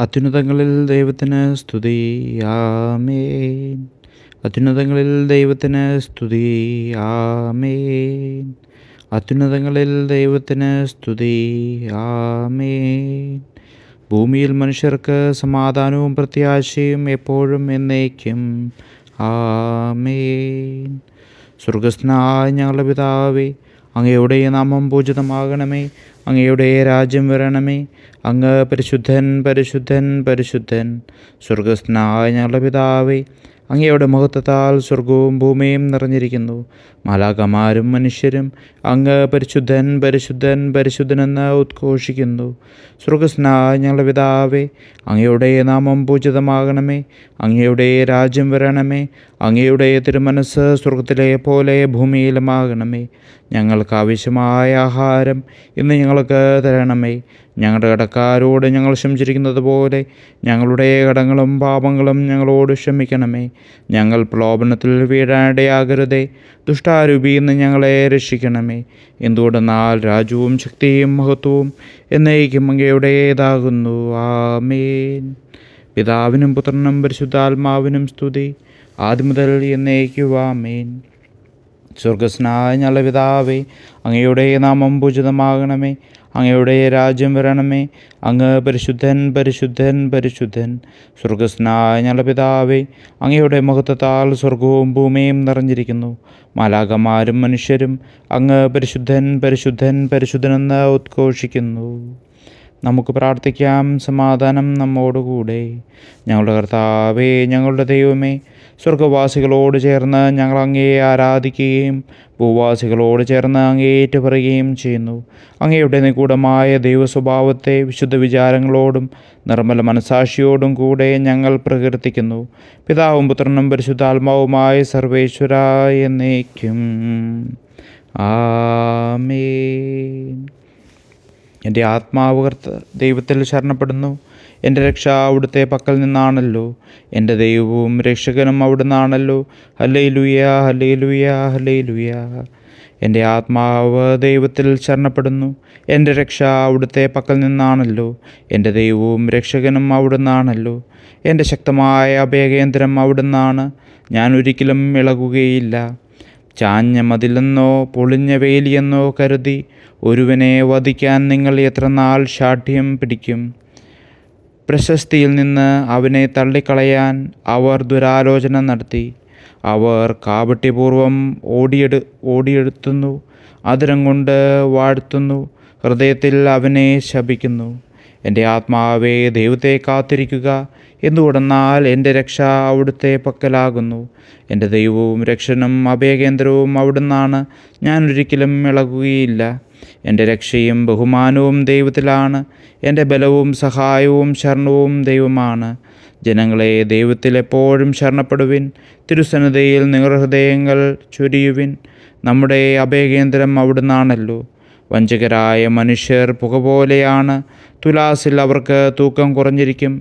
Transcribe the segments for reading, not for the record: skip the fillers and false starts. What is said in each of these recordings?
അത്യുന്നതങ്ങളിൽ ദൈവത്തിന് സ്തുതി. ആമേൻ. അത്യുന്നതങ്ങളിൽ ദൈവത്തിന് സ്തുതി. ആമേൻ. അത്യുന്നതങ്ങളിൽ ദൈവത്തിന് സ്തുതി. ആമേൻ. ഭൂമിയിൽ മനുഷ്യർക്ക് സമാധാനവും പ്രത്യാശയും എപ്പോഴും എന്നേക്കും. ആമേൻ. സ്വർഗസ്ഥനായ ഞങ്ങളുടെ പിതാവേ, അങ്ങയുടെ നാമം പൂജിതമാകണമേ. അങ്ങയുടെ രാജ്യം വരണമേ. അങ്ങ് പരിശുദ്ധൻ പരിശുദ്ധൻ പരിശുദ്ധൻ. സ്വർഗസ്ഥനായ ഞങ്ങളുടെ പിതാവേ, അങ്ങയുടെ മഹത്വത്താൽ സ്വർഗവും ഭൂമിയും നിറഞ്ഞിരിക്കുന്നു. മാലാഖമാരും മനുഷ്യരും അങ്ങ് പരിശുദ്ധൻ പരിശുദ്ധൻ പരിശുദ്ധനെന്ന് ഉദ്ഘോഷിക്കുന്നു. സ്വർഗസ്ഥനായ ഞങ്ങളുടെ പിതാവേ, അങ്ങയുടെ നാമം പൂജിതമാകണമേ. അങ്ങയുടെ രാജ്യം വരണമേ. അങ്ങയുടെ തിരുമനസ്സ് സ്വർഗത്തിലെ പോലെ ഭൂമിയിലുമാകണമേ. ഞങ്ങൾക്ക് ആവശ്യമായ ആഹാരം ഇന്ന് ഞങ്ങൾക്ക് തരണമേ. ഞങ്ങളുടെ കടക്കാരോട് ഞങ്ങൾ ക്ഷമിച്ചിരിക്കുന്നത് പോലെ ഞങ്ങളുടെ കടങ്ങളും പാപങ്ങളും ഞങ്ങളോട് ക്ഷമിക്കണമേ. ഞങ്ങൾ പ്രലോഭനത്തിൽ വീഴാനിടയാകരുതേ. ദുഷ്ടാരൂപിയിൽ നിന്ന് ഞങ്ങളെ രക്ഷിക്കണമേ. എന്തുകൊണ്ടെന്നാൽ രാജ്യവും ശക്തിയും മഹത്വവും എന്നേക്കും അങ്ങയുടേതാകുന്നു. ആമേൻ. പിതാവിനും പുത്രനും പരിശുദ്ധാത്മാവിനും സ്തുതി, ആദ്യം മുതൽ എന്നേക്കും. ആമേൻ. സ്വർഗസ്നായ ഞങ്ങളുടെ പിതാവേ, അങ്ങയുടെ നാമം പൂജിതമാകണമേ. അങ്ങയുടെ രാജ്യം വരണമേ. അങ്ങ് പരിശുദ്ധൻ പരിശുദ്ധൻ പരിശുദ്ധൻ. സ്വർഗസ്നായ ഞങ്ങളുടെ പിതാവേ, അങ്ങയുടെ മഹത്വത്താൽ സ്വർഗവും ഭൂമിയും നിറഞ്ഞിരിക്കുന്നു. മാലാഖമാരും മനുഷ്യരും അങ്ങ് പരിശുദ്ധൻ പരിശുദ്ധൻ പരിശുദ്ധനെന്ന് ഉദ്ഘോഷിക്കുന്നു. നമുക്ക് പ്രാർത്ഥിക്കാം. സമാധാനം നമ്മോടുകൂടെ. ഞങ്ങളുടെ കർത്താവേ, ഞങ്ങളുടെ ദൈവമേ, സ്വർഗവാസികളോട് ചേർന്ന് ഞങ്ങൾ അങ്ങയെ ആരാധിക്കുകയും ഭൂവാസികളോട് ചേർന്ന് അങ്ങയെ ഏറ്റുപറയുകയും ചെയ്യുന്നു. അങ്ങയുടെ നിഗൂഢമായ ദൈവസ്വഭാവത്തെ വിശുദ്ധ വിചാരങ്ങളോടും നിർമ്മല മനസാക്ഷിയോടും കൂടെ ഞങ്ങൾ പ്രകീർത്തിക്കുന്നു. പിതാവും പുത്രനും പരിശുദ്ധാത്മാവുമായ സർവേശ്വര എന്നേക്കും. ആമേൻ. എൻ്റെ ആത്മാവ് ദൈവത്തിൽ ശരണപ്പെടുന്നു. എൻ്റെ രക്ഷ അവിടുത്തെ പക്കൽ നിന്നാണല്ലോ. എൻ്റെ ദൈവവും രക്ഷകനും അവിടുന്നാണല്ലോ. ഹല്ലേലൂയ ഹല്ലേലൂയ ഹല്ലേലൂയ. എൻ്റെ ആത്മാവ് ദൈവത്തിൽ ശരണപ്പെടുന്നു. എൻ്റെ രക്ഷ അവിടുത്തെ പക്കൽ നിന്നാണല്ലോ. എൻ്റെ ദൈവവും രക്ഷകനും അവിടുന്നാണല്ലോ. എൻ്റെ ശക്തമായ അഭയകേന്ദ്രം അവിടുന്നാണ്. ഞാൻ ഒരിക്കലും ഇളകുകയില്ല. ചാഞ്ഞ മതിലെന്നോ പൊളിഞ്ഞ വേലിയെന്നോ കരുതി ഒരുവനെ വധിക്കാൻ നിങ്ങൾ എത്ര നാൾ ശാഠ്യം പിടിക്കും? പ്രശസ്തിയിൽ നിന്ന് അവനെ തള്ളിക്കളയാൻ അവർ ദുരാലോചന നടത്തി. അവർ കാപട്യപൂർവം ഓടിയെടുത്തുന്നു. അതിരം കൊണ്ട് വാഴ്ത്തുന്നു. ഹൃദയത്തിൽ അവനെ ശപിക്കുന്നു. എൻ്റെ ആത്മാവേ, ദൈവത്തെ കാത്തിരിക്കുക. എന്തുകൊണ്ടെന്നാൽ എൻ്റെ രക്ഷ അവിടുത്തെ പക്കലാകുന്നു. എൻ്റെ ദൈവവും രക്ഷനും അഭയകേന്ദ്രവും അവിടുന്നാണ്. ഞാൻ ഒരിക്കലും ഇളകുകയില്ല. എൻ്റെ രക്ഷയും ബഹുമാനവും ദൈവത്തിലാണ്. എൻ്റെ ബലവും സഹായവും ശരണവും ദൈവമാണ്. ജനങ്ങളെ, ദൈവത്തിൽ എപ്പോഴും ശരണപ്പെടുവിൻ. തിരുസന്നിധിയിൽ നിങ്ങളുടെ ഹൃദയങ്ങൾ ചൊരിയുവിൻ. നമ്മുടെ അഭയകേന്ദ്രം അവിടുന്നാണല്ലോ. വഞ്ചകരായ മനുഷ്യർ പുക പോലെയാണ്. തുലാസിൽ അവർക്ക് തൂക്കം കുറഞ്ഞിരിക്കും.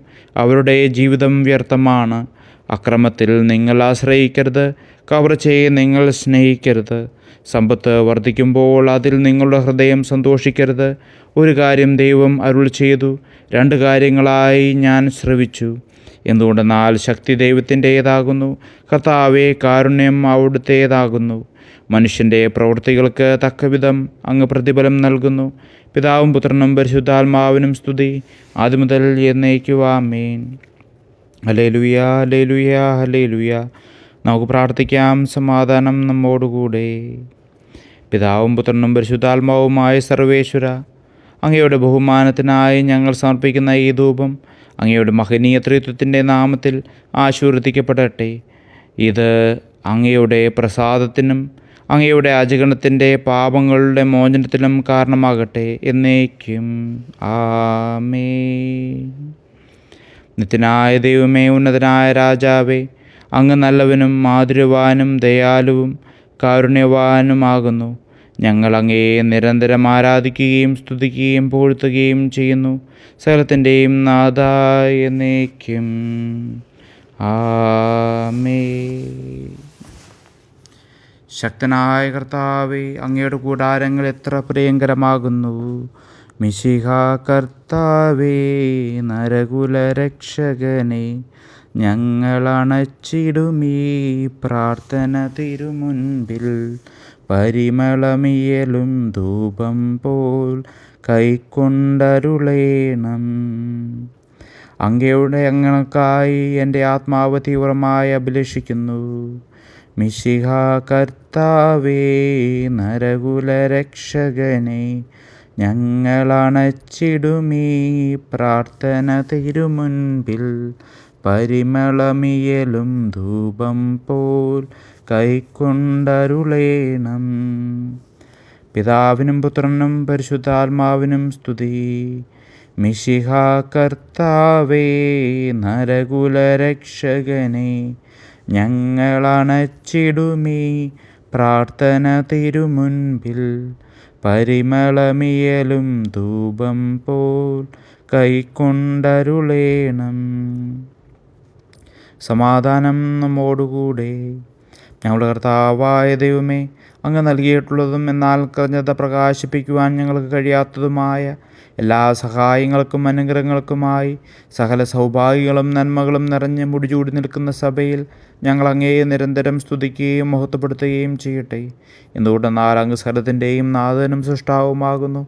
അവരുടെ ജീവിതം വ്യർത്ഥമാണ്. അക്രമത്തിൽ നിങ്ങൾ ആശ്രയിക്കരുത്. കവർച്ചയെ നിങ്ങൾ സ്നേഹിക്കരുത്. സമ്പത്ത് വർദ്ധിക്കുമ്പോൾ അതിൽ നിങ്ങളുടെ ഹൃദയം സന്തോഷിക്കരുത്. ഒരു കാര്യം ദൈവം അരുൾ ചെയ്തു, രണ്ട് കാര്യങ്ങളായി ഞാൻ ശ്രവിച്ചു. എന്തുകൊണ്ടെന്നാൽ ശക്തി ദൈവത്തിൻ്റേതാകുന്നു. കർത്താവേ, കാരുണ്യം അവിടുത്തേതാകുന്നു. മനുഷ്യൻ്റെ പ്രവൃത്തികൾക്ക് തക്കവിധം അങ്ങ് പ്രതിഫലം നൽകുന്നു. പിതാവും പുത്രനും പരിശുദ്ധാത്മാവിനും സ്തുതി, ആദ്യം മുതൽ എന്നേക്കും. ആമേൻ. ഹല്ലേലൂയ ഹല്ലേലൂയ ഹല്ലേലൂയ. നമുക്ക് പ്രാർത്ഥിക്കാം. സമാധാനം നമ്മോടുകൂടെ. പിതാവും പുത്രനും പരിശുദ്ധാത്മാവുമായ സർവേശ്വര, അങ്ങയുടെ ബഹുമാനത്തിനായി ഞങ്ങൾ സമർപ്പിക്കുന്ന ഈ ധൂപം അങ്ങയുടെ മഹനീയ ത്രിത്വത്തിൻ്റെ നാമത്തിൽ ആശീർവദിക്കപ്പെടട്ടെ. ഇത് അങ്ങയുടെ പ്രസാദത്തിനും അങ്ങയുടെ അജഗണത്തിൻ്റെ പാപങ്ങളുടെ മോചനത്തിനും കാരണമാകട്ടെ എന്നേക്കും. ആമേൻ. നിത്യനായ ദൈവമേ, ഉന്നതനായ രാജാവേ, അങ്ങ് നല്ലവനും മാധുര്യവാനും ദയാലുവും കാരുണ്യവാനുമാകുന്നു. ഞങ്ങൾ അങ്ങയെ നിരന്തരം ആരാധിക്കുകയും സ്തുതിക്കുകയും പുകഴ്ത്തുകയും ചെയ്യുന്നു. സകലത്തിൻ്റെയും നാഥ എന്നേക്കും. ആമേൻ. ശക്തനായ കർത്താവേ, അങ്ങയുടെ കൂടാരങ്ങൾ എത്ര പ്രിയങ്കരമാകുന്നു. മിശിഹാ കർത്താവേ, നരകുലരക്ഷകനെ, ഞങ്ങളണച്ചിടുമീ പ്രാർത്ഥന തിരുമുൻപിൽ. പരിമളമിയലും ധൂപം പോൽ കൈക്കൊണ്ടരുളേണം. അങ്ങയുടെ അങ്ങൾക്കായി എൻ്റെ ആത്മാവ് തീവ്രമായി അഭിലഷിക്കുന്നു. മിശിഹാ കർത്താവേ, നരകുലരക്ഷകനെ, ഞങ്ങളണച്ചിടുമീ പ്രാർത്ഥന തിരുമുൻപിൽ. പരിമളമിയലും ധൂപം പോൽ കൈക്കൊണ്ടരുളേണം. പിതാവിനും പുത്രനും പരിശുദ്ധാത്മാവിനും സ്തുതി. മിശിഹാ കർത്താവേ, നരകുലരക്ഷകനെ, ഞങ്ങളണച്ചിടുമീ പ്രാർത്ഥന തിരുമുൻപിൽ. പരിമളമിയലും ധൂപം പോൽ കൈക്കൊണ്ടരുളേണം. സമാധാനം നമ്മോടുകൂടെ. ഞങ്ങളുടെ കർത്താവായ ദൈവമേ, അങ്ങ് നൽകിയിട്ടുള്ളതും എന്നാൽ കൃതജ്ഞത പ്രകാശിപ്പിക്കുവാൻ ഞങ്ങൾക്ക് കഴിയാത്തതുമായ എല്ലാ സഹായങ്ങൾക്കും അനുഗ്രഹങ്ങൾക്കുമായി സകല സൗഭാഗ്യങ്ങളും നന്മകളും നിറഞ്ഞ് മുടിചൂടി നിൽക്കുന്ന സഭയിൽ ഞങ്ങൾ അങ്ങയെ നിരന്തരം സ്തുതിക്കുകയും മഹത്വപ്പെടുത്തുകയും ചെയ്യട്ടെ. എന്തുകൊണ്ടെന്നാൽ അങ്ങ് സകലത്തിൻ്റെയും നാഥനും സൃഷ്ടാവുമാകുന്നു.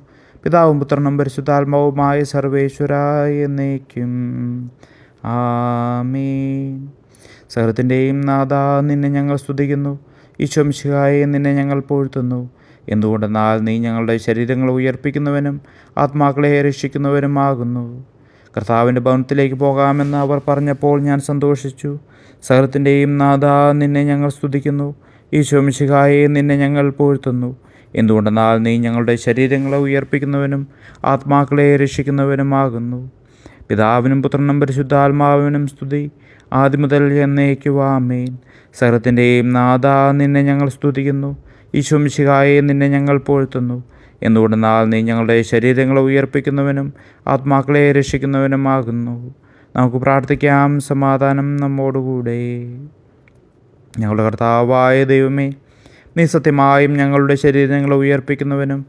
പിതാവും പുത്രനും പരിശുദ്ധാത്മാവുമായ സർവേശ്വരായ എന്നേക്കും ആമേൻ. സകലത്തിൻ്റെയും നാഥ, നിന്നെ ഞങ്ങൾ സ്തുതിക്കുന്നു. ഈശോ മിശിഹായെ, നിന്നെ ഞങ്ങൾ പുകഴ്ത്തുന്നു. എന്തുകൊണ്ടെന്നാൽ നീ ഞങ്ങളുടെ ശരീരങ്ങളെ ഉയർപ്പിക്കുന്നവനും ആത്മാക്കളെ രക്ഷിക്കുന്നവനുമാകുന്നു. കർത്താവിൻ്റെ ഭവനത്തിലേക്ക് പോകാമെന്ന് അവർ പറഞ്ഞപ്പോൾ ഞാൻ സന്തോഷിച്ചു. സകലത്തിൻ്റെയും നാഥ, നിന്നെ ഞങ്ങൾ സ്തുതിക്കുന്നു. ഈശോ മിശിഹായെ, നിന്നെ ഞങ്ങൾ പുകഴ്ത്തുന്നു. എന്തുകൊണ്ടെന്നാൽ നീ ഞങ്ങളുടെ ശരീരങ്ങളെ ഉയർപ്പിക്കുന്നവനും ആത്മാക്കളെ രക്ഷിക്കുന്നവനുമാകുന്നു. പിതാവിനും പുത്രനും പരിശുദ്ധാത്മാവിനും സ്തുതി, ആദ്യം മുതൽ എന്നേക്കും ആമേൻ. സകലത്തിൻ്റെയും നാഥ, നിന്നെ ഞങ്ങൾ സ്തുതിക്കുന്നു. ഈശോ മിശിഹായെ, നിന്നെ ഞങ്ങൾ പുകഴ്ത്തുന്നു. എന്തുകൊണ്ടെന്നാൽ നീ ഞങ്ങളുടെ ശരീരങ്ങളെ ഉയർപ്പിക്കുന്നവനും ആത്മാക്കളെ രക്ഷിക്കുന്നവനുമാകുന്നു. നമുക്ക് പ്രാർത്ഥിക്കാം. സമാധാനം നമ്മോടുകൂടെ. ഞങ്ങളുടെ കർത്താവായ ദൈവമേ, നീ സത്യമായും ഞങ്ങളുടെ ശരീരങ്ങളെ ഉയർപ്പിക്കുന്നവനും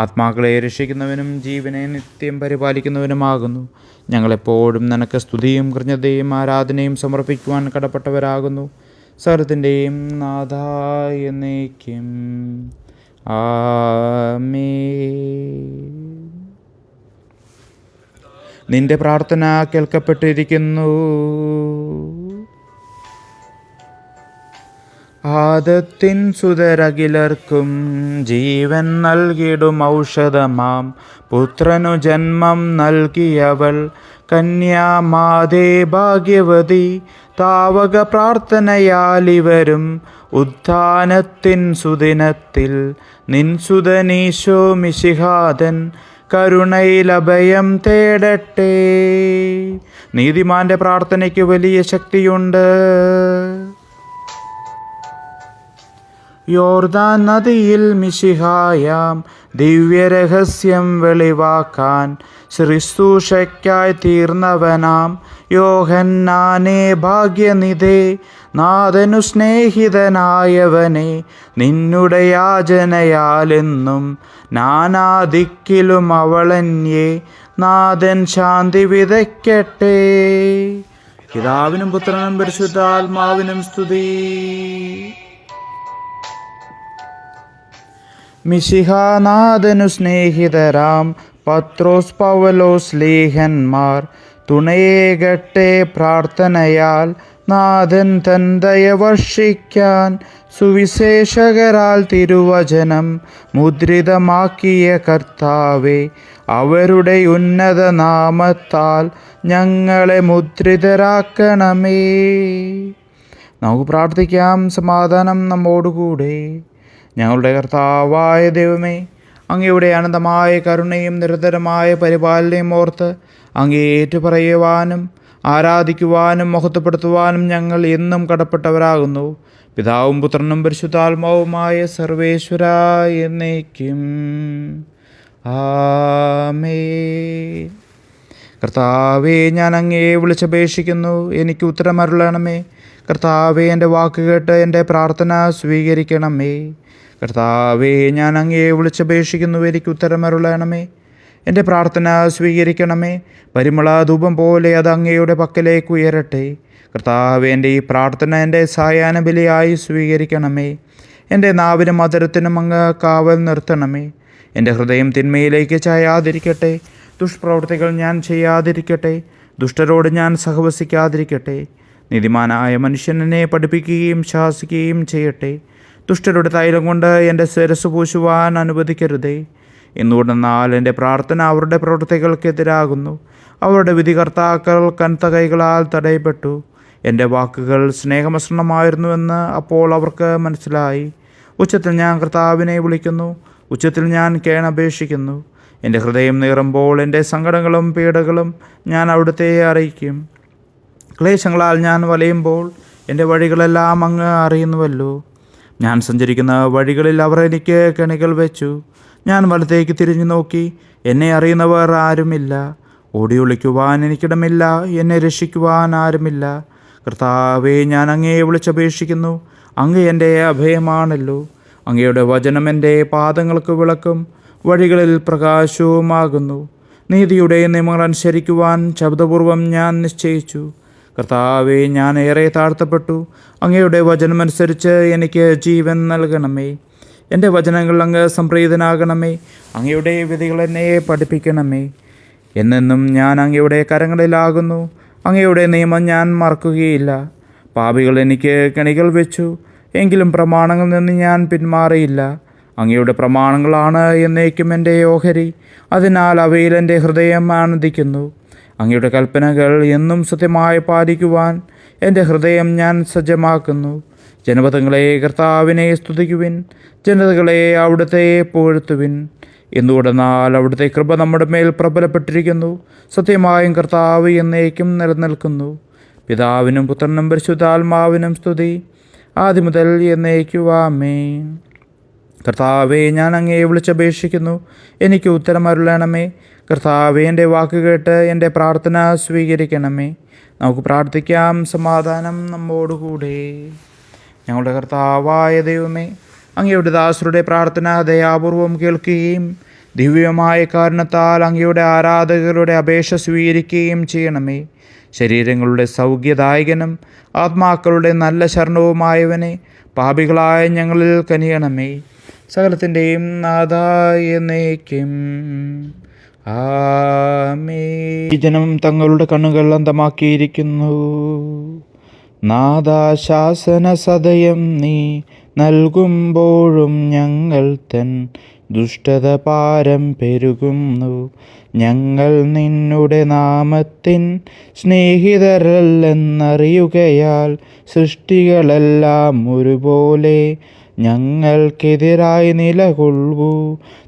ആത്മാക്കളെ രക്ഷിക്കുന്നവനും ജീവനെ നിത്യം പരിപാലിക്കുന്നവനുമാകുന്നു. ഞങ്ങളെപ്പോഴും നിനക്ക് സ്തുതിയും കൃതജ്ഞതയും ആരാധനയും സമർപ്പിക്കുവാൻ കടപ്പെട്ടവരാകുന്നു. സകലത്തിൻ്റെയും നാഥ എന്നേക്കും ആമേൻ. നിന്റെ പ്രാർത്ഥന കേൾക്കപ്പെട്ടിരിക്കുന്നു. ആദത്തിൻ സുതരകിലർക്കും ജീവൻ നൽകിടും ഔഷധമാം പുത്രനു ജന്മം നൽകിയവൾ കന്യാമാതേ ഭാഗ്യവതി. താവക പ്രാർത്ഥനയാലിവരും ഉത്ഥാനത്തിൻ സുദിനത്തിൽ നിൻ സുതനീശോ മിശിഹാതൻ കരുണയിലഭയം തേടട്ടെ. നീതിമാന്റെ പ്രാർത്ഥനയ്ക്ക് വലിയ ശക്തിയുണ്ട്. യോർദാൻ നദിയിൽ മിശിഹായാം ദിവ്യരഹസ്യം വെളിവാക്കാൻ ശുശ്രൂഷയ്ക്കായി തീർന്നവനാം യോഹന്നാനെ ഭാഗ്യനിധേ. നാഥനു സ്നേഹിതനായവനെ, നിന്നുടെ യാചനയാലെന്നും നാനാദിക്കിലും അവളന്യേ. നാഥൻ ശാന്തി വിതയ്ക്കട്ടെ. പിതാവിനും പുത്രനും പരിശുദ്ധാത്മാവിനും സ്തുതി. മിശിഹാനാഥനു സ്നേഹിതരാം പത്രോസ് പൗലോസ് ലേഖന്മാർ തുണയേകട്ടെ പ്രാർത്ഥനയാൽ. നാഥൻ തൻ ദയ വർഷിക്കാൻ സുവിശേഷകരാൽ തിരുവചനം മുദ്രിതമാക്കിയ കർത്താവേ, അവരുടെ ഉന്നത നാമത്താൽ ഞങ്ങളെ മുദ്രിതരാക്കണമേ. നമുക്ക് പ്രാർത്ഥിക്കാം. സമാധാനം നമ്മോടുകൂടെ. ഞങ്ങളുടെ കർത്താവായ ദൈവമേ, അങ്ങയുടെ അനന്തമായ കരുണയും നിരന്തരമായ പരിപാലനയും ഓർത്ത് അങ്ങേ ഏറ്റുപറയുവാനും ആരാധിക്കുവാനും മഹത്വപ്പെടുത്തുവാനും ഞങ്ങൾ എന്നും കടപ്പെട്ടവരാകുന്നു. പിതാവും പുത്രനും പരിശുദ്ധാത്മാവുമായ സർവേശ്വരാ എന്നേക്കും ആമേൻ. കർത്താവേ, ഞാൻ അങ്ങയെ വിളിച്ചപേക്ഷിക്കുന്നു, എനിക്ക് ഉത്തരമരുളണമേ. കർത്താവേ, എൻ്റെ വാക്ക് കേട്ട് എൻ്റെ പ്രാർത്ഥന സ്വീകരിക്കണമേ. കർത്താവേ, ഞാൻ അങ്ങയെ വിളിച്ചപേക്ഷിക്കുന്നു, എനിക്ക് ഉത്തരമരുളണമേ. എൻ്റെ പ്രാർത്ഥന സ്വീകരിക്കണമേ. പരിമള ധൂപം പോലെ അത് അങ്ങയുടെ പക്കലേക്ക് ഉയരട്ടെ. കർത്താവേ, എൻ്റെ ഈ പ്രാർത്ഥന എൻ്റെ സായാഹ്ന ബലിയായി സ്വീകരിക്കണമേ. എൻ്റെ നാവിനും മധുരത്തിനും അങ്ങ് കാവൽ നിർത്തണമേ. എൻ്റെ ഹൃദയം തിന്മയിലേക്ക് ചായാതിരിക്കട്ടെ. ദുഷ്പ്രവൃത്തികൾ ഞാൻ ചെയ്യാതിരിക്കട്ടെ. ദുഷ്ടരോട് ഞാൻ സഹവസിക്കാതിരിക്കട്ടെ. നീതിമാനായ മനുഷ്യൻ എന്നെ പഠിപ്പിക്കുകയും ശാസിക്കുകയും ചെയ്യട്ടെ. ദുഷ്ടരുടെ തൈലം കൊണ്ട് എൻ്റെ ശിരസ്സ് പൂശുവാൻ അനുവദിക്കരുതേ. എന്തുകൊണ്ടെന്നാൽ എൻ്റെ പ്രാർത്ഥന അവരുടെ പ്രവൃത്തികൾക്കെതിരാകുന്നു. അവരുടെ വിധികർത്താക്കൾ കനത്ത കൈകളാൽ തടയപ്പെട്ടു. എൻ്റെ വാക്കുകൾ സ്നേഹമിശ്രണമായിരുന്നുവെന്ന് അപ്പോൾ അവർക്ക് മനസ്സിലായി. ഉച്ചത്തിൽ ഞാൻ കർത്താവിനെ വിളിക്കുന്നു. ഉച്ചത്തിൽ ഞാൻ കേണപേക്ഷിക്കുന്നു. എൻ്റെ ഹൃദയം നീറുമ്പോൾ എൻ്റെ സങ്കടങ്ങളും പീഡകളും ഞാൻ അവിടുത്തെ അറിയിക്കും. ക്ലേശങ്ങളാൽ ഞാൻ വലയുമ്പോൾ എൻ്റെ വഴികളെല്ലാം അങ്ങ് അറിയുന്നുവല്ലോ. ഞാൻ സഞ്ചരിക്കുന്ന വഴികളിൽ അവർ എനിക്ക് കെണികൾ വെച്ചു. ഞാൻ വലത്തേക്ക് തിരിഞ്ഞു നോക്കി. എന്നെ അറിയുന്നവർ ആരുമില്ല. ഓടിയൊളിക്കുവാൻ എനിക്കിടമില്ല. എന്നെ രക്ഷിക്കുവാൻ ആരുമില്ല. കർത്താവേ, ഞാൻ അങ്ങയെ വിളിച്ചപേക്ഷിക്കുന്നു. അങ്ങ് എൻ്റെ അഭയമാണല്ലോ. അങ്ങയുടെ വചനം എൻ്റെ പാദങ്ങൾക്ക് വിളക്കും വഴികളിൽ പ്രകാശവുമാകുന്നു. നീതിയുടെ നിയമങ്ങൾ അനുസരിക്കുവാൻ ശബ്ദപൂർവം ഞാൻ നിശ്ചയിച്ചു. കർത്താവേ, ഞാൻ ഏറെ താഴ്ത്തപ്പെട്ടു. അങ്ങയുടെ വചനമനുസരിച്ച് എനിക്ക് ജീവൻ നൽകണമേ. എൻ്റെ വചനങ്ങൾ അങ്ങ് സംപ്രീതനാകണമേ. അങ്ങയുടെ വിധികൾ എന്നെ പഠിപ്പിക്കണമേ. എന്നെന്നും ഞാൻ അങ്ങയുടെ കരങ്ങളിലാകുന്നു. അങ്ങയുടെ നിയമം ഞാൻ മറക്കുകയില്ല. പാപികൾ എനിക്ക് കെണികൾ വെച്ചു. എങ്കിലും പ്രമാണങ്ങളിൽ നിന്ന് ഞാൻ പിന്മാറിയില്ല. അങ്ങയുടെ പ്രമാണങ്ങളാണ് എന്നേക്കും എൻ്റെ ഓഹരി. അതിനാൽ അവയിൽ എൻ്റെ ഹൃദയം ആനന്ദിക്കുന്നു. അങ്ങയുടെ കൽപ്പനകൾ എന്നും സത്യമായി പാലിക്കുവാൻ എൻ്റെ ഹൃദയം ഞാൻ സജ്ജമാക്കുന്നു. ജനപദങ്ങളെ കർത്താവിനെ സ്തുതിക്കുവിൻ. ജനതകളെ അവിടുത്തെ പുകഴ്ത്തുവിൻ. എന്തുകൊണ്ടെന്നാൽ അവിടുത്തെ കൃപ നമ്മുടെ മേൽ പ്രബലപ്പെട്ടിരിക്കുന്നു. സത്യമായും കർത്താവ് എന്നേക്കും നിലനിൽക്കുന്നു. പിതാവിനും പുത്രനും പരിശുദ്ധാത്മാവിനും സ്തുതി, ആദ്യം മുതൽ എന്നേക്കും ആമേൻ. കർത്താവേ, ഞാൻ അങ്ങയെ വിളിച്ചപേക്ഷിക്കുന്നു. എനിക്ക് ഉത്തരമരുളണമേ. കർത്താവേ, എൻ്റെ വാക്ക് കേട്ട് എൻ്റെ പ്രാർത്ഥന സ്വീകരിക്കണമേ. നമുക്ക് പ്രാർത്ഥിക്കാം. സമാധാനം നമ്മോടുകൂടെ. ഞങ്ങളുടെ കർത്താവായ ദൈവമേ, അങ്ങയുടെ ദാസരുടെ പ്രാർത്ഥന ദയാപൂർവം കേൾക്കുകയും ദിവ്യമായ കാരണത്താൽ അങ്ങയുടെ ആരാധകരുടെ അപേക്ഷ സ്വീകരിക്കുകയും ചെയ്യണമേ. ശരീരങ്ങളുടെ സൗഖ്യദായകനും ആത്മാക്കളുടെ നല്ല ശരണവുമായവനെ, പാപികളായ ഞങ്ങളിൽ കനിയണമേ. സകലത്തിൻ്റെയും നാഥായ എന്നേക്കും ആമേൻ. ഈ ജനം തങ്ങളുടെ കണ്ണുകൾ അന്ധമാക്കിയിരിക്കുന്നു. നാഥാ, ശാസന സദയം നീ നൽകുമ്പോഴും ഞങ്ങൾ തൻ ദുഷ്ടത പാരം പെരുകുന്നു. ഞങ്ങൾ നിന്നുടെ നാമത്തിൻ സ്നേഹിതരല്ലെന്നറിയുകയാൽ സൃഷ്ടികളെല്ലാം ഒരുപോലെ ഞങ്ങൾക്കെതിരായി നിലകൊള്ളൂ.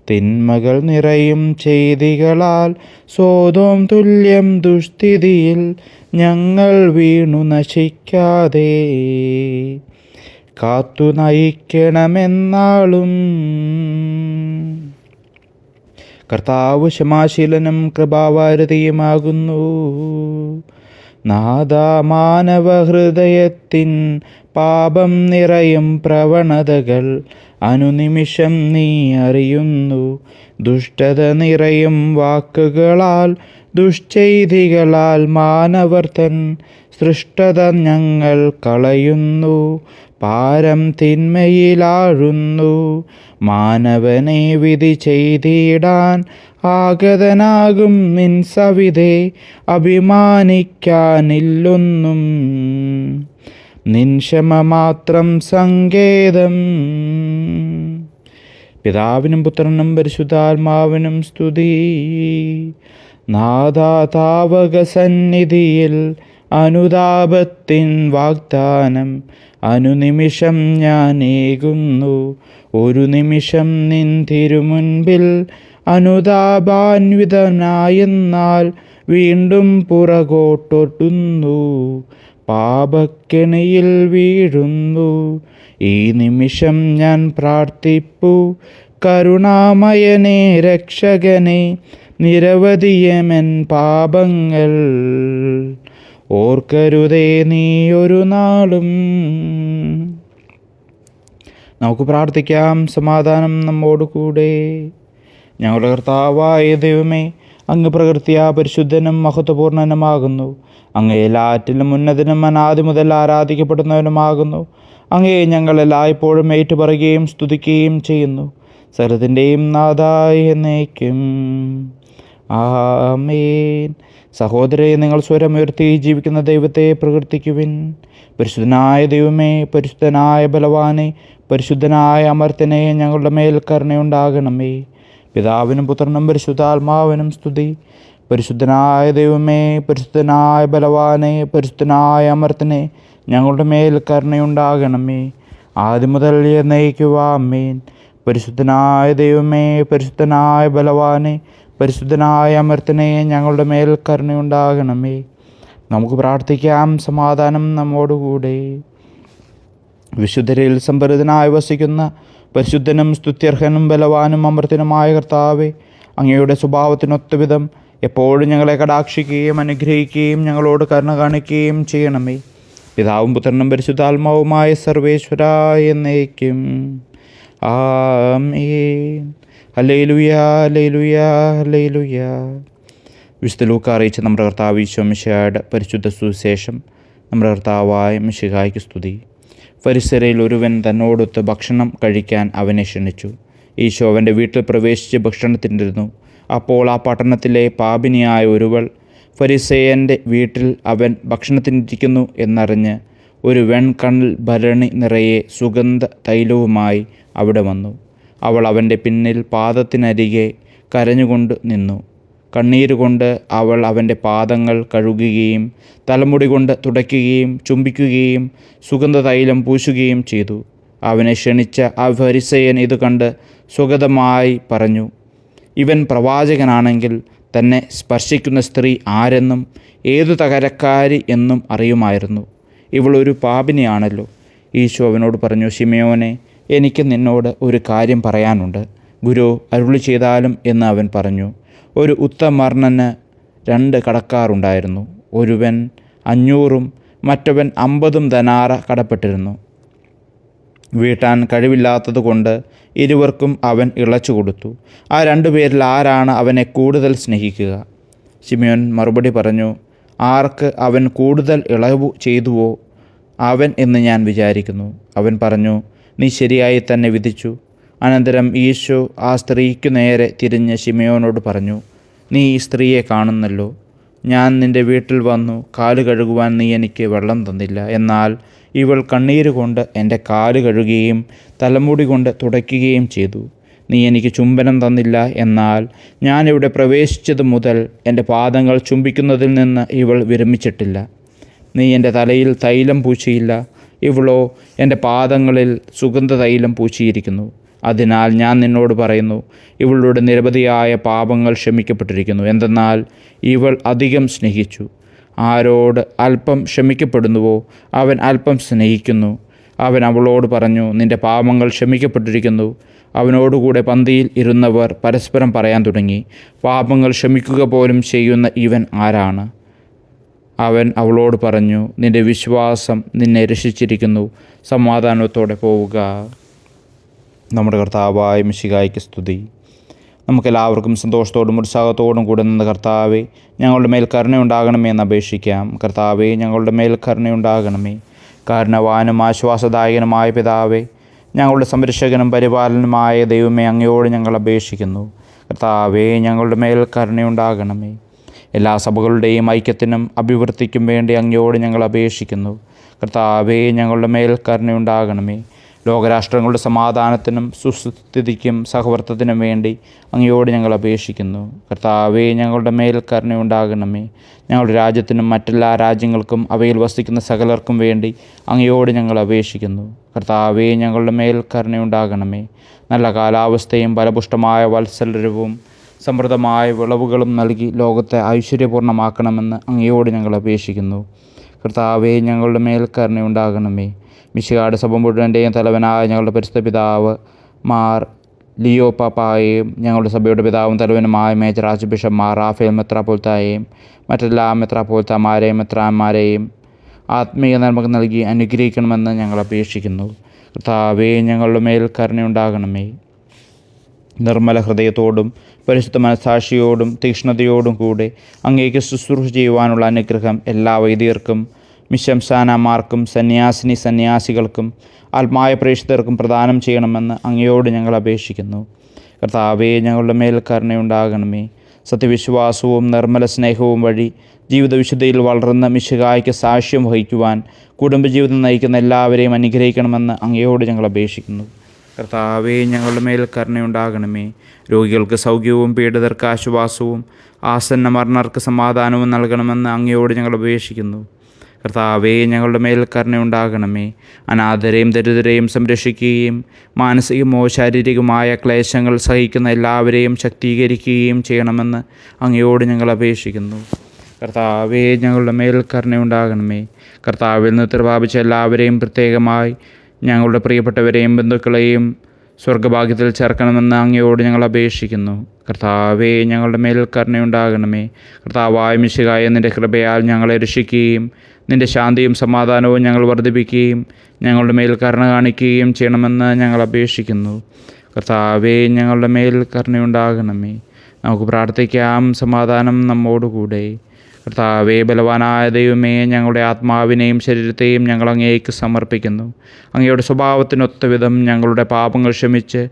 തിന്മകൾ നിറയും ചെയ്തികളാൽ സോദോം തുല്യം ദുസ്ഥിതിയിൽ ഞങ്ങൾ വീണു നശിക്കാതെ കാത്തു നയിക്കണമെന്നാളും. കർത്താവ് ക്ഷമാശീലനും കൃപാവാരതിയുമാകുന്നു. നാഥാ, മാനവഹൃദയത്തിൻ പാപം നിറയും പ്രവണതകൾ അനുനിമിഷം നീ അറിയുന്നു. ദുഷ്ടത നിറയും വാക്കുകളാൽ ദുശ്ചെയ്തികളാൽ മാനവർ തൻ സൃഷ്ടത ഞങ്ങൾ കളയുന്നു. പാരം തിന്മയിലാഴുന്നു. മാനവനെ വിധി ചെയ്തിടാൻ ആഗതനാകും നിൻ സവിധേ അഭിമാനിക്കാനില്ലൊന്നും. നിൻ ക്ഷമ മാത്രം സങ്കേതം. പിതാവിനും പുത്രനും പരിശുദ്ധാത്മാവിനും സ്തുതി. നാഥാ, താവക സന്നിധിയിൽ അനുതാപത്തിൻ വാഗ്ദാനം അനുനിമിഷം ഞാൻ ഏകുന്നു. ഒരു നിമിഷം നിൻ തിരുമുൻപിൽ അനുതാപാന്വിതനായെന്നാൽ വീണ്ടും പുറകോട്ടൊട്ടുന്നു. പാപക്കെണിയിൽ വീഴുന്നു. ഈ നിമിഷം ഞാൻ പ്രാർത്ഥിപ്പു. കരുണാമയനെ, രക്ഷകനെ, നിരവധിയമെൻ പാപങ്ങൾ ഓർക്കരുതേ നീ ഒരു നാളും. നമുക്ക് പ്രാർത്ഥിക്കാം. സമാധാനം നമ്മോടുകൂടെ. ഞങ്ങളുടെ കർത്താവായ ദൈവമേ, അങ്ങ് പ്രകൃതിയാ പരിശുദ്ധനും മഹത്വപൂർണ്ണനുമാകുന്നു. അങ്ങ് എല്ലാറ്റിലും ഉന്നതനും അനാദി മുതൽ ആരാധിക്കപ്പെടുന്നവനുമാകുന്നു. അങ്ങയെ ഞങ്ങൾ എല്ലായ്പ്പോഴും ഏറ്റുപറയുകയും സ്തുതിക്കുകയും ചെയ്യുന്നു, സകലത്തിൻ്റെയും നാഥായ എന്നേക്കും. ആമേൻ. സഹോദരരെ, നിങ്ങൾ സ്വരമുയർത്തി ജീവിക്കുന്ന ദൈവത്തെ പ്രകീർത്തിക്കുവിൻ. പരിശുദ്ധനായ ദൈവമേ, പരിശുദ്ധനായ ബലവാനെ, പരിശുദ്ധനായ അമർത്തനെ, ഞങ്ങളുടെ മേൽ കരുണയുണ്ടാകണമേ. പിതാവിനും പുത്രനും പരിശുദ്ധാത്മാവിനും സ്തുതി. പരിശുദ്ധനായ ദൈവമേ, പരിശുദ്ധനായ ബലവാനെ, പരിശുദ്ധനായ അമർത്തനെ, ഞങ്ങളുടെ മേൽ കരുണയുണ്ടാകണമേ. ആദ്യം മുതൽ എന്നേക്കും ആമേൻ. പരിശുദ്ധനായ ദൈവമേ, പരിശുദ്ധനായ ബലവാനെ, പരിശുദ്ധനായ അമർത്തനെ, ഞങ്ങളുടെ മേൽ കരുണയുണ്ടാകണമേ. നമുക്ക് പ്രാർത്ഥിക്കാം. സമാധാനം നമ്മോടുകൂടെ. വിശുദ്ധരിൽ സംഭരിതനായി വസിക്കുന്ന പരിശുദ്ധനും സ്തുത്യർഹനും ബലവാനും അമർത്തനുമായ കർത്താവേ, അങ്ങയുടെ സ്വഭാവത്തിനൊത്തവിധം എപ്പോഴും ഞങ്ങളെ കടാക്ഷിക്കുകയും അനുഗ്രഹിക്കുകയും ഞങ്ങളോട് കരുണ കാണിക്കുകയും ചെയ്യണമേ. പിതാവും പുത്രനും പരിശുദ്ധാത്മാവുമായ സർവേശ്വരായ എന്നേക്കും. ആമേൻ. ഹല്ലേലൂയാ, ഹല്ലേലൂയാ, ഹല്ലേലൂയാ. വിശുദ്ധ ലൂക്കാ അറിയിച്ച നമ്മുടെ കർത്താവ് ഈശോ മിശിഹായുടെ പരിശുദ്ധ സുവിശേഷം. നമ്മുടെ കർത്താവായ മിശിഹായ്ക്ക് സ്തുതി. ഫരിസയരിൽ ഒരുവൻ തന്നോടൊത്ത് ഭക്ഷണം കഴിക്കാൻ അവനെ ക്ഷണിച്ചു. ഈശോ അവൻ്റെ വീട്ടിൽ പ്രവേശിച്ച് ഭക്ഷണത്തിനിരുന്നു. അപ്പോൾ ആ പട്ടണത്തിലെ പാപിനിയായ ഒരുവൾ ഫരിസേയൻ്റെ വീട്ടിൽ അവൻ ഭക്ഷണത്തിനിരിക്കുന്നു എന്നറിഞ്ഞ് ഒരു വെൺകണ്ണിൽ ഭരണി നിറയെ സുഗന്ധ തൈലവുമായി അവിടെ വന്നു. അവൾ അവൻ്റെ പിന്നിൽ പാദത്തിനരികെ കരഞ്ഞുകൊണ്ട് നിന്നു. കണ്ണീരുകൊണ്ട് അവൾ അവൻ്റെ പാദങ്ങൾ കഴുകുകയും തലമുടി കൊണ്ട് തുടയ്ക്കുകയും ചുംബിക്കുകയും സുഗന്ധതൈലം പൂശുകയും ചെയ്തു. അവനെ ക്ഷണിച്ച ആ ഫരിസേയൻ ഇത് കണ്ട് സുഗതമായി പറഞ്ഞു, ഇവൻ പ്രവാചകനാണെങ്കിൽ തന്നെ സ്പർശിക്കുന്ന സ്ത്രീ ആരെന്നും ഏതു തകരക്കാരി എന്നും അറിയുമായിരുന്നു. ഇവളൊരു പാപിനിയാണല്ലോ. ഈശോ അവനോട് പറഞ്ഞു, ശിമയോനെ, എനിക്ക് നിന്നോട് ഒരു കാര്യം പറയാനുണ്ട്. ഗുരു, അരുളി ചെയ്താലും എന്ന് അവൻ പറഞ്ഞു. ഒരു ഉത്തമർണന് 2 കടക്കാറുണ്ടായിരുന്നു. ഒരുവൻ 500 മറ്റവൻ 50 ധനാറ കടപ്പെട്ടിരുന്നു. വീട്ടാൻ കഴിവില്ലാത്തതുകൊണ്ട് ഇരുവർക്കും അവൻ ഇളച്ചു കൊടുത്തു. ആ 2 പേരിൽ ആരാണ് അവനെ കൂടുതൽ സ്നേഹിക്കുക? ശിമയോൻ മറുപടി പറഞ്ഞു, ആർക്ക് അവൻ കൂടുതൽ ഇളവു ചെയ്തുവോ അവൻ എന്ന് ഞാൻ വിചാരിക്കുന്നു. അവൻ പറഞ്ഞു, നീ ശരിയായി തന്നെ വിധിച്ചു. അനന്തരം ഈശോ ആ സ്ത്രീക്കു നേരെ തിരിഞ്ഞ് ശിമയോനോട് പറഞ്ഞു, നീ ഈ സ്ത്രീയെ കാണുന്നല്ലോ. ഞാൻ നിൻ്റെ വീട്ടിൽ വന്നു കാല് കഴുകുവാൻ നീ എനിക്ക് വെള്ളം തന്നില്ല. എന്നാൽ ഇവൾ കണ്ണീരുകൊണ്ട് എൻ്റെ കാല് കഴുകുകയും തലമുടി കൊണ്ട് തുടയ്ക്കുകയും ചെയ്തു. നീ എനിക്ക് ചുംബനം തന്നില്ല. എന്നാൽ ഞാനിവിടെ പ്രവേശിച്ചത് മുതൽ എൻ്റെ പാദങ്ങൾ ചുംബിക്കുന്നതിൽ നിന്ന് ഇവൾ വിരമിച്ചിട്ടില്ല. നീ എൻ്റെ തലയിൽ തൈലം പൂശിയില്ല. ഇവളോ എൻ്റെ പാദങ്ങളിൽ സുഗന്ധ തൈലം പൂശിയിരിക്കുന്നു. അതിനാൽ ഞാൻ നിന്നോട് പറയുന്നു, ഇവളുടെ നിരവധിയായ പാപങ്ങൾ ക്ഷമിക്കപ്പെട്ടിരിക്കുന്നു. എന്തെന്നാൽ ഇവൾ അധികം സ്നേഹിച്ചു. ആരോട് അല്പം ക്ഷമിക്കപ്പെടുന്നുവോ അവൻ അല്പം സ്നേഹിക്കുന്നു. അവൻ അവളോട് പറഞ്ഞു, നിൻ്റെ പാപങ്ങൾ ക്ഷമിക്കപ്പെട്ടിരിക്കുന്നു. അവനോടുകൂടെ പന്തിയിൽ ഇരുന്നവർ പരസ്പരം പറയാൻ തുടങ്ങി, പാപങ്ങൾ ക്ഷമിക്കുക പോലും ചെയ്യുന്ന ഇവൻ ആരാണ്? അവൻ അവളോട് പറഞ്ഞു, നിൻ്റെ വിശ്വാസം നിന്നെ രക്ഷിച്ചിരിക്കുന്നു. സമാധാനത്തോടെ പോവുക. നമ്മുടെ കർത്താവായ മിശിഹായ്ക്ക് സ്തുതി. നമുക്കെല്ലാവർക്കും സന്തോഷത്തോടും ഉത്സാഹത്തോടും കൂടെ നിന്ന് കർത്താവേ, ഞങ്ങളുടെ മേൽ കരുണയുണ്ടാകണമേ എന്ന് അപേക്ഷിക്കാം. കർത്താവേ, ഞങ്ങളുടെ മേൽ കരുണയുണ്ടാകണമേ. കാരണവാനും ആശ്വാസദായകനുമായ പിതാവേ, ഞങ്ങളുടെ സംരക്ഷകനും പരിപാലനുമായ ദൈവമേ, അങ്ങയോട് ഞങ്ങൾ അപേക്ഷിക്കുന്നു. കർത്താവേ, ഞങ്ങളുടെ മേൽ കരുണയുണ്ടാകണമേ. എല്ലാ സഭകളുടെയും ഐക്യത്തിനും അഭിവൃദ്ധിക്കും വേണ്ടി അങ്ങയോട് ഞങ്ങൾ അപേക്ഷിക്കുന്നു. കർത്താവേ, ഞങ്ങളുടെ മേൽ കരുണയുണ്ടാകണമേ. ലോകരാഷ്ട്രങ്ങളുടെ സമാധാനത്തിനും സുസ്ഥിതിക്കും സഹവർത്തത്തിനും വേണ്ടി അങ്ങയോട് ഞങ്ങൾ അപേക്ഷിക്കുന്നു. കർത്താവേ, ഞങ്ങളുടെ മേൽ കരുണയുണ്ടാകണമേ. ഞങ്ങളുടെ രാജ്യത്തിനും മറ്റെല്ലാ രാജ്യങ്ങൾക്കും അവയിൽ വസിക്കുന്ന സകലർക്കും വേണ്ടി അങ്ങയോട് ഞങ്ങൾ അപേക്ഷിക്കുന്നു. കർത്താവേ, ഞങ്ങളുടെ മേൽ കരുണയുണ്ടാകണമേ. നല്ല കാലാവസ്ഥയും ഫലപുഷ്ടമായ വത്സരവും സമൃദ്ധമായ വിളവുകളും നൽകി ലോകത്തെ ഐശ്വര്യപൂർണ്ണമാക്കണമെന്ന് അങ്ങയോട് ഞങ്ങൾ അപേക്ഷിക്കുന്നു. കർത്താവേ, ഞങ്ങളുടെ മേൽ കരുണയുണ്ടാകണമേ. മിശിഹായുടെ സഭ മുഴുവൻ്റെയും തലവനായ ഞങ്ങളുടെ പരിശുദ്ധ പിതാവ് മാർ ലിയോ പാപ്പായെയും ഞങ്ങളുടെ സഭയുടെ പിതാവും തലവനുമായ major archbishop Mar Raphael മെത്രാപ്പോലിത്തായെയും മറ്റെല്ലാ മെത്രാപ്പോലിത്തമാരെയും മെത്രാന്മാരെയും ആത്മീയ നന്മ നൽകി അനുഗ്രഹിക്കണമെന്ന് ഞങ്ങൾ അപേക്ഷിക്കുന്നു. കർത്താവേ, ഞങ്ങളുടെ മേൽ കരുണയുണ്ടാകണമേ. നിർമ്മല ഹൃദയത്തോടും പരിശുദ്ധ മനസ്സാക്ഷിയോടും തീക്ഷ്ണതയോടും കൂടെ അങ്ങേക്ക് ശുശ്രൂഷ ചെയ്യുവാനുള്ള അനുഗ്രഹം എല്ലാ വൈദികർക്കും, മിശംസാനമാർക്കും, സന്യാസിനികൾക്കും ആത്മായ പ്രേക്ഷിതർക്കും പ്രദാനം ചെയ്യണമെന്ന് അങ്ങയോട് ഞങ്ങൾ അപേക്ഷിക്കുന്നു. കർത്താവേ, ഞങ്ങളുടെ മേൽ കരുണയുണ്ടാകണമേ. സത്യവിശ്വാസവും നിർമ്മല സ്നേഹവും വഴി ജീവിതവിശുദ്ധിയിൽ വളർന്ന മിശിഹായ്ക്ക് സാക്ഷ്യം വഹിക്കുവാൻ കുടുംബജീവിതം നയിക്കുന്ന എല്ലാവരെയും അനുഗ്രഹിക്കണമെന്ന് അങ്ങയോട് ഞങ്ങൾ അപേക്ഷിക്കുന്നു. കർത്താവേ, ഞങ്ങളുടെ മേൽ കരുണയുണ്ടാകണമേ. രോഗികൾക്ക് സൗഖ്യവും പീഡിതർക്ക് ആശ്വാസവും ആസന്ന മരണർക്ക് സമാധാനവും നൽകണമെന്ന് അങ്ങയോട് ഞങ്ങൾ അപേക്ഷിക്കുന്നു. കർത്താവേ, ഞങ്ങളുടെ മേൽ കരുണയുണ്ടാകണമേ. അനാഥരെയും ദരിദ്രരെയും സംരക്ഷിക്കുകയും മാനസികമോ ശാരീരികമായ ക്ലേശങ്ങൾ സഹിക്കുന്ന എല്ലാവരെയും ശക്തീകരിക്കുകയും ചെയ്യണമെന്ന് അങ്ങയോട് ഞങ്ങൾ അപേക്ഷിക്കുന്നു. കർത്താവേ, ഞങ്ങളുടെ മേൽ കരുണയുണ്ടാകണമേ. കർത്താവിൽ നിന്ന് പ്രാപിച്ച എല്ലാവരെയും, പ്രത്യേകമായി ഞങ്ങളുടെ പ്രിയപ്പെട്ടവരെയും ബന്ധുക്കളെയും സ്വർഗഭാഗ്യത്തിൽ ചേർക്കണമെന്ന് അങ്ങയോട് ഞങ്ങൾ അപേക്ഷിക്കുന്നു. കർത്താവേ, ഞങ്ങളുടെ മേൽ കരുണയുണ്ടാകണമേ. കർത്താവായ മിശിഹായ നിൻ്റെ കൃപയാൽ ഞങ്ങളെ രക്ഷിക്കുകയും നിൻ്റെ ശാന്തിയും സമാധാനവും ഞങ്ങൾ വർദ്ധിപ്പിക്കുകയും ഞങ്ങളുടെ മേൽ കരുണ കാണിക്കുകയും ചെയ്യണമെന്ന് ഞങ്ങൾ അപേക്ഷിക്കുന്നു. കർത്താവേ, ഞങ്ങളുടെ മേൽ കരുണയുണ്ടാകണമേ. നമുക്ക് പ്രാർത്ഥിക്കാം. സമാധാനം നമ്മോടുകൂടെ. കർത്താവേ, ബലവാനായ ദൈവമേ, ഞങ്ങളുടെ ആത്മാവിനെയും ശരീരത്തെയും ഞങ്ങൾ അങ്ങേക്ക് സമർപ്പിക്കുന്നു. അങ്ങയുടെ സ്വഭാവത്തിനൊത്ത വിധം ഞങ്ങളുടെ പാപങ്ങൾ ക്ഷമിച്ച്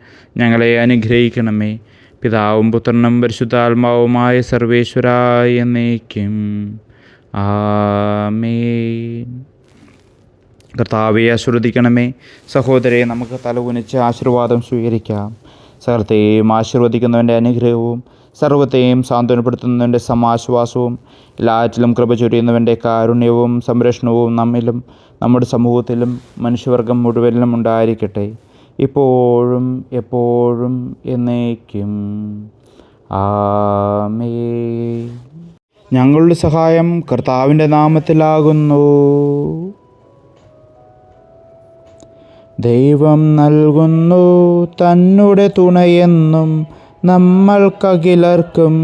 ഞങ്ങളെ അനുഗ്രഹിക്കണമേ. പിതാവും പുത്രനും പരിശുദ്ധാത്മാവുമായ സർവേശ്വരായ എന്നേക്കും ആമേൻ. കർത്താവെ, ആശീർവദിക്കണമേ. സഹോദരെ, നമുക്ക് തലകുനിച്ച് ആശീർവാദം സ്വീകരിക്കാം. സകലത്തെയും ആശീർവദിക്കുന്നവൻ്റെ അനുഗ്രഹവും സർവ്വത്തെയും സാന്ത്വനപ്പെടുത്തുന്നവൻ്റെ സമാശ്വാസവും എല്ലാറ്റിലും കൃപ ചൊരിയുന്നവൻ്റെ കാരുണ്യവും സംരക്ഷണവും നമ്മിലും നമ്മുടെ സമൂഹത്തിലും മനുഷ്യവർഗം മുഴുവനിലും ഉണ്ടായിരിക്കട്ടെ, ഇപ്പോഴും എപ്പോഴും എന്നേക്കും ആമേൻ. ഞങ്ങളുടെ സഹായം കർത്താവിൻ്റെ നാമത്തിലാകുന്നു. ദൈവം നൽകുന്നു തന്നുടെ തുണയെന്നും നമ്മൾക്കകിലർക്കും.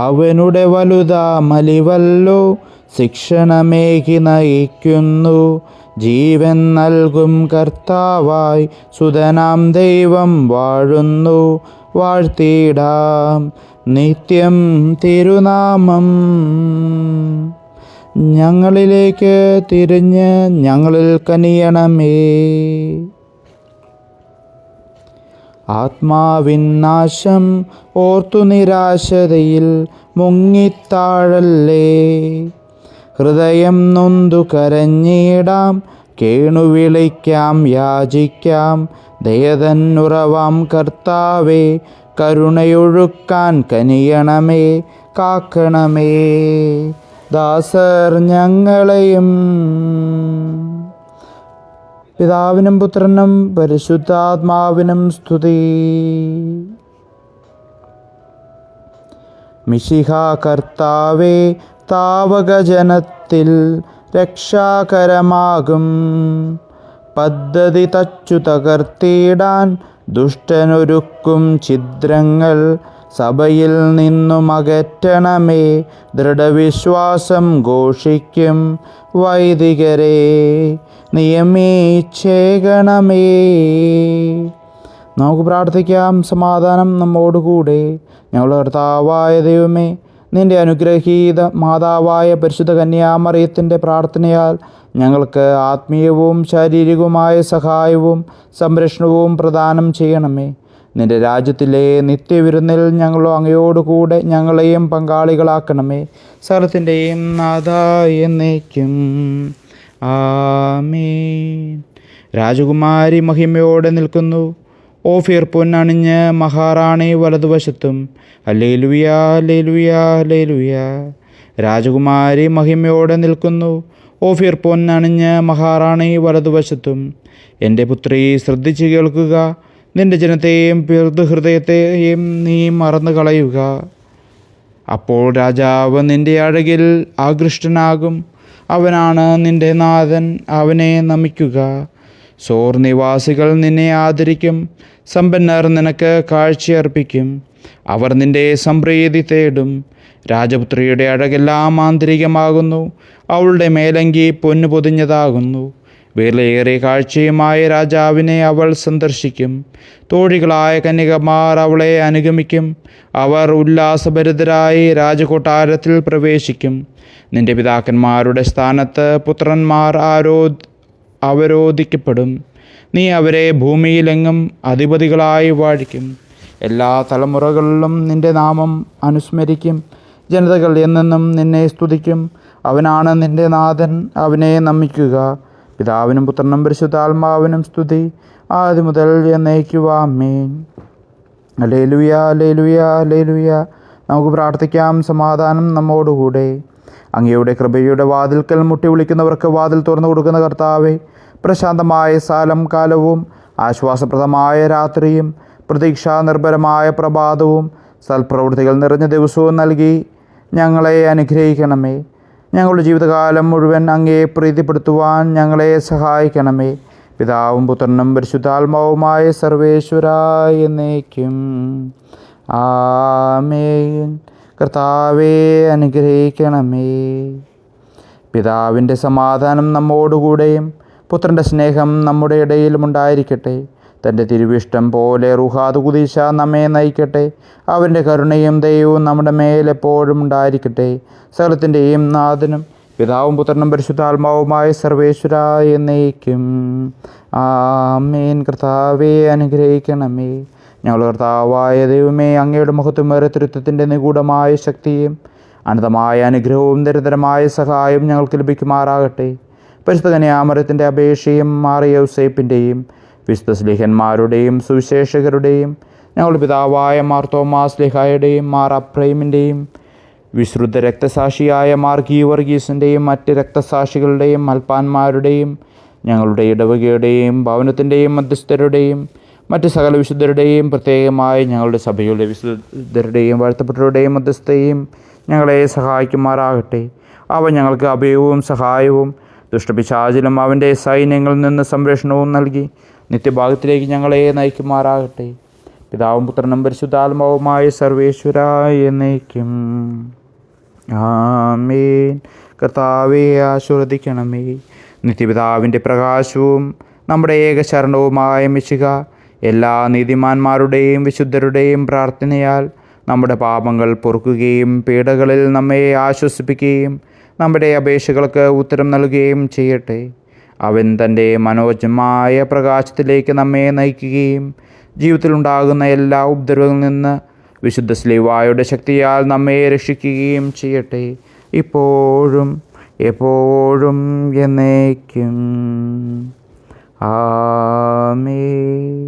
അവനുടെ വലുതാമലിവല്ലോ ശിക്ഷണമേകി നയിക്കുന്നു. ജീവൻ നൽകും കർത്താവായി സുതനാം ദൈവം വാഴുന്നു. വാഴ്ത്തിടാം നിത്യം തിരുനാമം. ഞങ്ങളിലേക്ക് തിരിഞ്ഞ് ഞങ്ങളിൽ കനിയണമേ. ആത്മാവിൻ നാശം ഓർത്തു നിരാശതയിൽ മുങ്ങിത്താഴല്ലേ. ഹൃദയം നൊന്തു കരഞ്ഞിടാം, കേണുവിളിക്കാം, യാചിക്കാം. ദയതന്നുറവാം കർത്താവേ, കരുണയൊഴുക്കാൻ കനിയണമേ. കാക്കണമേ ദാസർ ഞങ്ങളെയും. പിതാവിനും പുത്രനും പരിശുദ്ധാത്മാവിനും സ്തുതി. മിശിഹാ കർത്താവേ, താവകജനത്തിൽ രക്ഷാകരമാകും പദ്ധതി തച്ചു തകർത്തിടാൻ ദുഷ്ടനൊരുക്കും ഛിദ്രങ്ങൾ സഭയിൽ നിന്നും അകറ്റണമേ. ദൃഢവിശ്വാസം ഘോഷിക്കും വൈദികരെ നിയമിച്ചേകണമേ. നമുക്ക് പ്രാർത്ഥിക്കാം. സമാധാനം നമ്മോടുകൂടെ. ഞങ്ങളുടെ കർത്താവായ ദൈവമേ, നിൻ്റെ അനുഗ്രഹീത മാതാവായ പരിശുദ്ധ കന്യാമറിയത്തിൻ്റെ പ്രാർത്ഥനയാൽ ഞങ്ങൾക്ക് ആത്മീയവും ശാരീരികവുമായ സഹായവും സംരക്ഷണവും പ്രദാനം ചെയ്യണമേ. നിൻ്റെ രാജ്യത്തിലെ നിത്യവിരുന്നിൽ ഞങ്ങൾ അങ്ങയോടുകൂടെ ഞങ്ങളെയും പങ്കാളികളാക്കണമേ. സകലത്തിൻ്റെയും നാഥ എന്നേക്കും ആമേൻ. രാജകുമാരി മഹിമയോടെ നിൽക്കുന്നു. ഓഫീർ പൊന്നണിഞ്ഞ് മഹാറാണി വലതുവശത്തും. ഹല്ലേലൂയ, ഹല്ലേലൂയ, ഹല്ലേലൂയ. രാജകുമാരി മഹിമയോടെ നിൽക്കുന്നു. ഓഫീർ പൊന്നണിഞ്ഞ് മഹാറാണി വലതുവശത്തും. എൻ്റെ പുത്രി, ശ്രദ്ധിച്ചു കേൾക്കുക. നിൻ്റെ ജനത്തെയും ഹൃദയത്തെയും നീ മറന്നു കളയുക. അപ്പോൾ രാജാവ് നിൻ്റെ അഴകിൽ ആകൃഷ്ടനാകും. അവനാണ് നിൻ്റെ നാഥൻ, അവനെ നമിക്കുക. സോർ നിവാസികൾ നിന്നെ ആദരിക്കും. സമ്പന്നർ നിനക്ക് കാഴ്ചയർപ്പിക്കും. അവർ നിൻ്റെ സംപ്രീതി തേടും. രാജപുത്രിയുടെ അഴകെല്ലാം ആന്തരികമാകുന്നു. അവളുടെ മേലങ്കി പൊന്നു പൊതിഞ്ഞതാകുന്നു. വിലയേറിയ കാഴ്ചയുമായ രാജാവിനെ അവൾ സന്ദർശിക്കും. തോഴികളായ കന്യകമാർ അവളെ അനുഗമിക്കും. അവർ ഉല്ലാസഭരിതരായി രാജകൊട്ടാരത്തിൽ പ്രവേശിക്കും. നിന്റെ പിതാക്കന്മാരുടെ സ്ഥാനത്ത് പുത്രന്മാർ അവരോധിക്കപ്പെടും. നീ അവരെ ഭൂമിയിലെങ്ങും അധിപതികളായി വാഴിക്കും. എല്ലാ തലമുറകളിലും നിന്റെ നാമം അനുസ്മരിക്കും. ജനതകൾ എന്നെന്നും നിന്നെ സ്തുതിക്കും. അവനാണ് നിന്റെ നാഥൻ, അവനെ നമിക്കുക. പിതാവിനും പുത്രനും പരിശുദ്ധാത്മാവിനും സ്തുതി, ആദ്യം മുതൽ എന്നേക്കും. ആമേൻ. ഹല്ലേലൂയ, ഹല്ലേലൂയ, ഹല്ലേലൂയ. നമുക്ക് പ്രാർത്ഥിക്കാം. സമാധാനം നമ്മോടുകൂടെ. അങ്ങയുടെ കൃപയുടെ വാതിൽക്കൽ മുട്ടി വിളിക്കുന്നവർക്ക് വാതിൽ തുറന്നു കൊടുക്കുന്ന കർത്താവേ, പ്രശാന്തമായ കാലവും ആശ്വാസപ്രദമായ രാത്രിയും പ്രതീക്ഷാ നിർഭരമായ പ്രഭാതവും സൽപ്രവൃത്തികൾ നിറഞ്ഞ ദിവസവും നൽകി ഞങ്ങളെ അനുഗ്രഹിക്കണമേ. ഞങ്ങളുടെ ജീവിതകാലം മുഴുവൻ അങ്ങയെ പ്രീതിപ്പെടുത്തുവാൻ ഞങ്ങളെ സഹായിക്കണമേ. പിതാവും പുത്രനും പരിശുദ്ധാത്മാവുമായ സർവേശ്വരായ എന്നേക്കും. ആമേൻ. കർത്താവേ, അനുഗ്രഹിക്കണമേ. പിതാവിൻ്റെ സമാധാനം നമ്മോടുകൂടെയും പുത്രൻ്റെ സ്നേഹം നമ്മുടെ ഇടയിലും ഉണ്ടായിരിക്കട്ടെ. തൻ്റെ തിരുവിഷ്ടം പോലെ റുഹാദ് ഖുദീശ നമ്മെ നയിക്കട്ടെ. അവൻ്റെ കരുണയും ദയവും നമ്മുടെ മേലെപ്പോഴും ഉണ്ടായിരിക്കട്ടെ. സകലത്തിൻ്റെയും നാഥനും പിതാവും പുത്രനും പരിശുദ്ധാത്മാവുമായ സർവേശ്വരായ എന്നേക്കും. ആമേൻ. കർത്താവേ, അനുഗ്രഹിക്കണമേ. ഞങ്ങളുടെ കർത്താവായ ദൈവമേ, അങ്ങയുടെ മഹത്വമേറിയ തൃത്വത്തിൻ്റെ നിഗൂഢമായ ശക്തിയും അനന്തമായ അനുഗ്രഹവും നിരന്തരമായ സഹായവും ഞങ്ങൾക്ക് ലഭിക്കുമാറാകട്ടെ. പരിശുദ്ധ കന്യാമറിയത്തിൻ്റെ അപേക്ഷയും മാറിയ യോസേപ്പിൻ്റെയും വിശുദ്ധ സ്ലീഹന്മാരുടെയും സുവിശേഷകരുടെയും ഞങ്ങളുടെ പിതാവായ മാർ തോമാസ് സ്ലീഹായുടെയും മാർ അപ്രൈമിൻ്റെയും വിശുദ്ധ രക്തസാക്ഷിയായ മാർ ഗീവർഗീസിൻ്റെയും മറ്റ് രക്തസാക്ഷികളുടെയും മൽപ്പാന്മാരുടെയും ഞങ്ങളുടെ ഇടവകയുടെയും ഭവനത്തിൻ്റെയും മധ്യസ്ഥരുടെയും മറ്റ് സകല വിശുദ്ധരുടെയും പ്രത്യേകമായി ഞങ്ങളുടെ സഭയുടെ വിശുദ്ധരുടെയും വാഴ്ത്തപ്പെട്ടവരുടെയും മധ്യസ്ഥയും ഞങ്ങളെ സഹായിക്കുമാറാകട്ടെ. അവ ഞങ്ങൾക്ക് അഭയവും സഹായവും ദുഷ്ടപിശാചിലും അവൻ്റെ സൈന്യങ്ങളിൽ നിന്ന് സംരക്ഷണവും നൽകി നിത്യഭാഗത്തിലേക്ക് ഞങ്ങളെ നയിക്കുമാറാകട്ടെ. പിതാവും പുത്രനും പരിശുദ്ധാത്മാവുമായ സർവേശ്വരായ എന്നേക്കും. ആമേൻ. കർത്താവേ, ആശീർവദിക്കണമേ. നിത്യപിതാവിൻ്റെ പ്രകാശവും നമ്മുടെ ഏകശരണവുമായ മിശിഹ എല്ലാ നീതിമാന്മാരുടെയും വിശുദ്ധരുടെയും പ്രാർത്ഥനയാൽ നമ്മുടെ പാപങ്ങൾ പൊറുക്കുകയും പീഡകളിൽ നമ്മെ ആശ്വസിപ്പിക്കുകയും നമ്മുടെ അപേക്ഷകൾക്ക് ഉത്തരം നൽകുകയും ചെയ്യട്ടെ. അവൻ തൻ്റെ മനോജ്ഞമായ പ്രകാശത്തിലേക്ക് നമ്മെ നയിക്കുകയും ജീവിതത്തിലുണ്ടാകുന്ന എല്ലാ ഉപദ്രവങ്ങളിൽ നിന്ന് വിശുദ്ധ സ്ലീവായുടെ ശക്തിയാൽ നമ്മെ രക്ഷിക്കുകയും ചെയ്യട്ടെ, ഇപ്പോഴും എപ്പോഴും എന്നേക്കും. ആമേൻ.